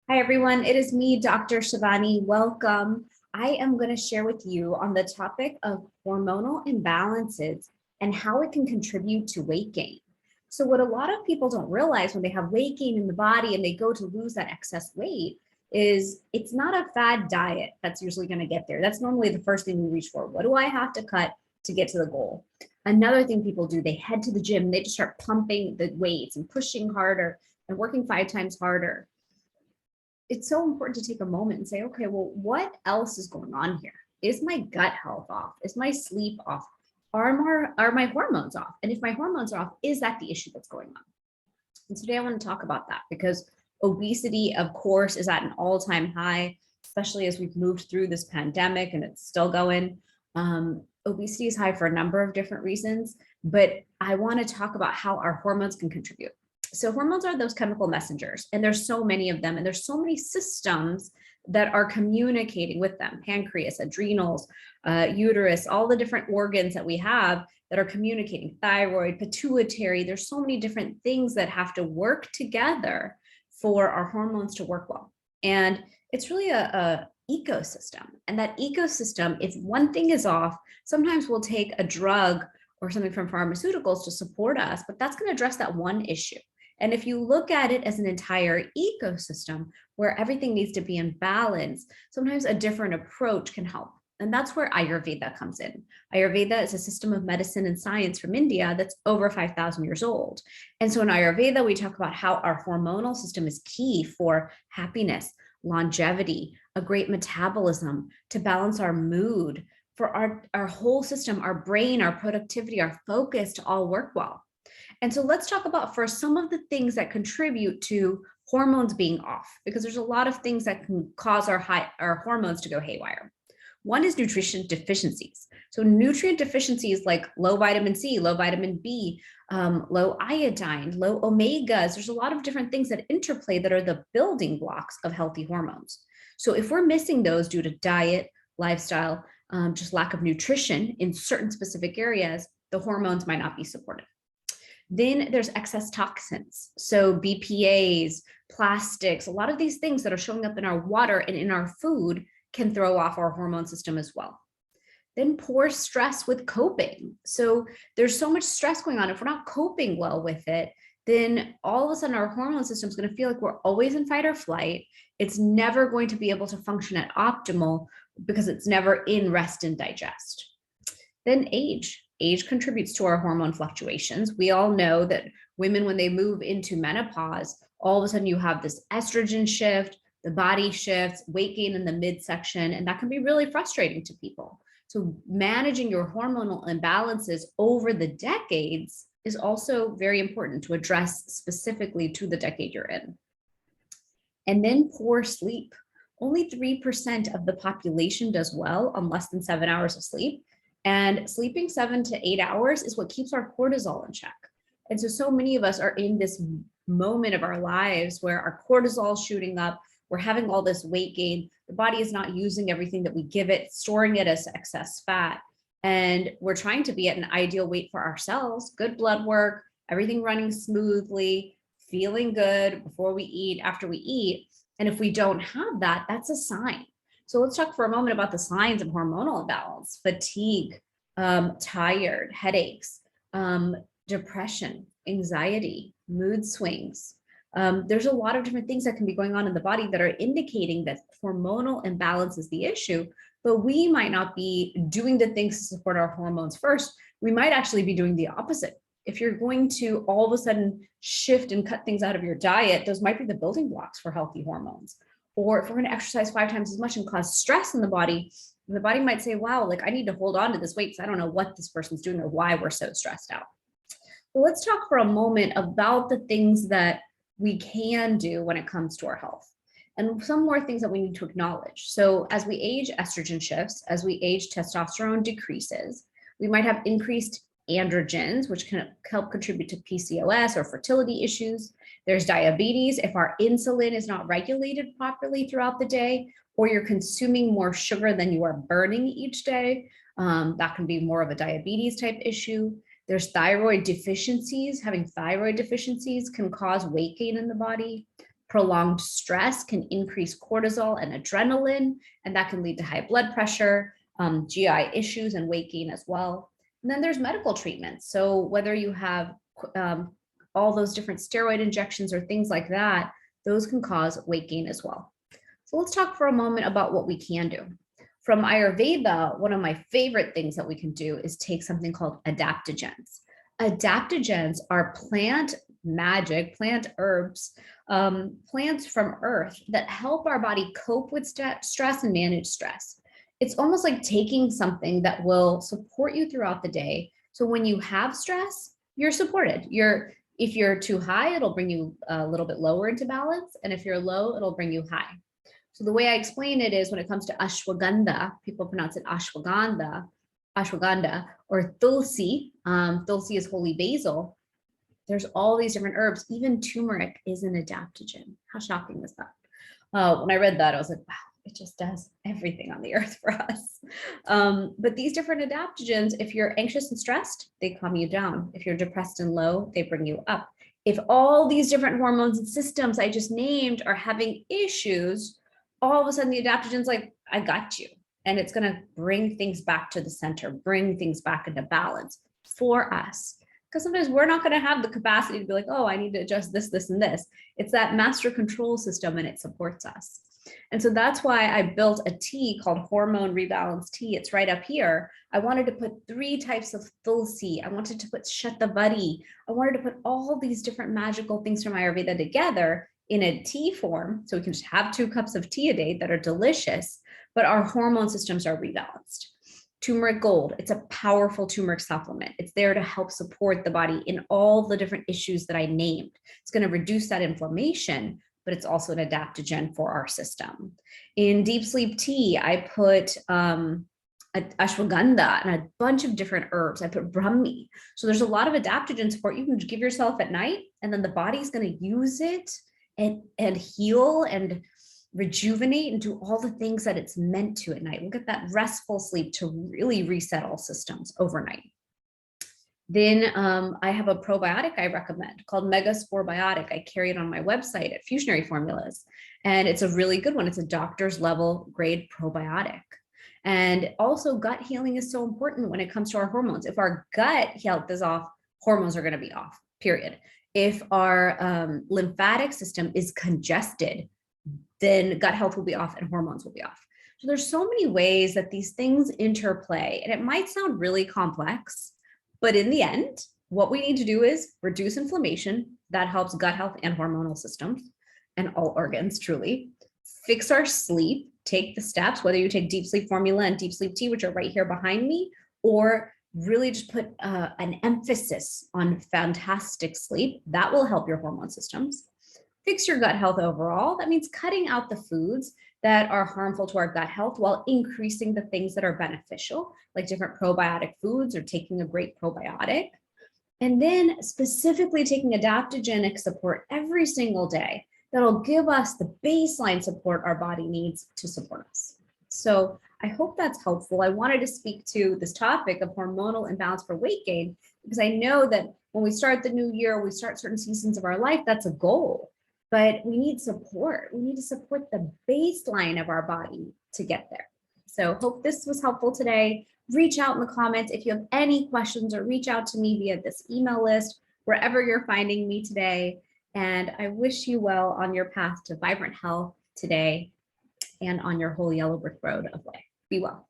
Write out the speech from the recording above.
Hi, everyone. It is me, Dr. Shivani. Welcome. I am going to share with you on the topic of hormonal imbalances and how it can contribute to weight gain. So what a lot of people don't realize when they have weight gain in the body and they go to lose that excess weight is it's not a fad diet that's usually going to get there. That's normally the first thing we reach for. What do I have to cut to get to the goal? Another thing people do, they head to the gym and they just start pumping the weights and pushing harder and working 5 times harder. It's so important to take a moment and say, okay, well, what else is going on here? Is my gut health off? Is my sleep off? Are my hormones off? And if my hormones are off, is that the issue that's going on? And today I want to talk about that because obesity, of course, is at an all-time high, especially as we've moved through this pandemic and it's still going. Obesity is high for a number of different reasons, but I want to talk about how our hormones can contribute. So hormones are those chemical messengers, and there's so many of them, and there's so many systems that are communicating with them: pancreas, adrenals, uterus, all the different organs that we have that are communicating, thyroid, pituitary. There's so many different things that have to work together for our hormones to work well. And it's really a ecosystem. And that ecosystem, if one thing is off, sometimes we'll take a drug or something from pharmaceuticals to support us, but that's going to address that one issue. And if you look at it as an entire ecosystem where everything needs to be in balance, sometimes a different approach can help. And that's where Ayurveda comes in. Ayurveda is a system of medicine and science from India that's over 5,000 years old. And so in Ayurveda, we talk about how our hormonal system is key for happiness, longevity, a great metabolism, to balance our mood, for our whole system, our brain, our productivity, our focus to all work well. And so let's talk about first some of the things that contribute to hormones being off, because there's a lot of things that can cause our hormones to go haywire. One is nutrition deficiencies. So nutrient deficiencies like low vitamin C, low vitamin B, low iodine, low omegas. There's a lot of different things that interplay that are the building blocks of healthy hormones. So if we're missing those due to diet, lifestyle, just lack of nutrition in certain specific areas, the hormones might not be supported. Then there's excess toxins. So BPAs, plastics, a lot of these things that are showing up in our water and in our food can throw off our hormone system as well. Then poor stress with coping. So there's so much stress going on. If we're not coping well with it, then all of a sudden our hormone system is going to feel like we're always in fight or flight. It's never going to be able to function at optimal because it's never in rest and digest. Then age. Age contributes to our hormone fluctuations. We all know that women, when they move into menopause, all of a sudden you have this estrogen shift, the body shifts, weight gain in the midsection, and that can be really frustrating to people. So managing your hormonal imbalances over the decades is also very important to address specifically to the decade you're in. And then poor sleep. Only 3% of the population does well on less than 7 hours of sleep. And sleeping 7 to 8 hours is what keeps our cortisol in check. And so many of us are in this moment of our lives where our cortisol is shooting up, we're having all this weight gain, the body is not using everything that we give it, storing it as excess fat. And we're trying to be at an ideal weight for ourselves, good blood work, everything running smoothly, feeling good before we eat, after we eat. And if we don't have that, that's a sign. So let's talk for a moment about the signs of hormonal imbalance: fatigue, tired, headaches, depression, anxiety, mood swings. There's a lot of different things that can be going on in the body that are indicating that hormonal imbalance is the issue, but we might not be doing the things to support our hormones first. We might actually be doing the opposite. If you're going to all of a sudden shift and cut things out of your diet, those might be the building blocks for healthy hormones. Or if we're going to exercise 5 times as much and cause stress in the body might say, wow, like I need to hold on to this weight because I don't know what this person's doing or why we're so stressed out. So let's talk for a moment about the things that we can do when it comes to our health and some more things that we need to acknowledge. So as we age, estrogen shifts. As we age, testosterone decreases. We might have increased androgens, which can help contribute to PCOS or fertility issues. There's diabetes. If our insulin is not regulated properly throughout the day, or you're consuming more sugar than you are burning each day, that can be more of a diabetes type issue. There's thyroid deficiencies. Having thyroid deficiencies can cause weight gain in the body. Prolonged stress can increase cortisol and adrenaline, and that can lead to high blood pressure, GI issues, and weight gain as well. And then there's medical treatments. So whether you have all those different steroid injections or things like that, those can cause weight gain as well. So let's talk for a moment about what we can do. From Ayurveda, one of my favorite things that we can do is take something called adaptogens. Adaptogens are plant magic, plant herbs, plants from earth that help our body cope with stress and manage stress. It's almost like taking something that will support you throughout the day. So when you have stress, you're supported. If you're too high, it'll bring you a little bit lower into balance. And if you're low, it'll bring you high. So the way I explain it is when it comes to ashwagandha, people pronounce it ashwagandha or tulsi. Tulsi is holy basil. There's all these different herbs. Even turmeric is an adaptogen. How shocking was that? When I read that, I was like, wow, it just does everything on the earth for us. But these different adaptogens, if you're anxious and stressed, they calm you down. If you're depressed and low, they bring you up. If all these different hormones and systems I just named are having issues, all of a sudden the adaptogen's like, I got you. And it's going to bring things back to the center, bring things back into balance for us. Because sometimes we're not going to have the capacity to be like, oh, I need to adjust this, this, and this. It's that master control system and it supports us. And so that's why I built a tea called Hormone Rebalance Tea. It's right up here. I wanted to put 3 types of tulsi. I wanted to put shatavari. I wanted to put all these different magical things from Ayurveda together in a tea form. So we can just have 2 cups of tea a day that are delicious, but our hormone systems are rebalanced. Turmeric Gold, it's a powerful turmeric supplement. It's there to help support the body in all the different issues that I named. It's going to reduce that inflammation, but it's also an adaptogen for our system. In Deep Sleep Tea, I put ashwagandha and a bunch of different herbs. I put brahmi. So there's a lot of adaptogen support you can give yourself at night, and then the body's going to use it and heal and rejuvenate and do all the things that it's meant to at night. We'll get that restful sleep to really reset all systems overnight. Then I have a probiotic I recommend called Megaspore Biotic. I carry it on my website at Fusionary Formulas, and it's a really good one. It's a doctor's level grade probiotic. And also gut healing is so important when it comes to our hormones. If our gut health is off, hormones are going to be off, period. If our lymphatic system is congested, then gut health will be off and hormones will be off. So there's so many ways that these things interplay, and it might sound really complex, but in the end, what we need to do is reduce inflammation. That helps gut health and hormonal systems and all organs, truly. Fix our sleep, take the steps, whether you take Deep Sleep Formula and Deep Sleep Tea, which are right here behind me, or really just put an emphasis on fantastic sleep. That will help your hormone systems. Fix your gut health overall. That means cutting out the foods that are harmful to our gut health while increasing the things that are beneficial, like different probiotic foods or taking a great probiotic. And then specifically taking adaptogenic support every single day that'll give us the baseline support our body needs to support us. So I hope that's helpful. I wanted to speak to this topic of hormonal imbalance for weight gain, because I know that when we start the new year, we start certain seasons of our life, that's a goal. But we need support. We need to support the baseline of our body to get there. So hope this was helpful today. Reach out in the comments if you have any questions, or reach out to me via this email list, wherever you're finding me today. And I wish you well on your path to vibrant health today and on your whole yellow brick road of life. Be well.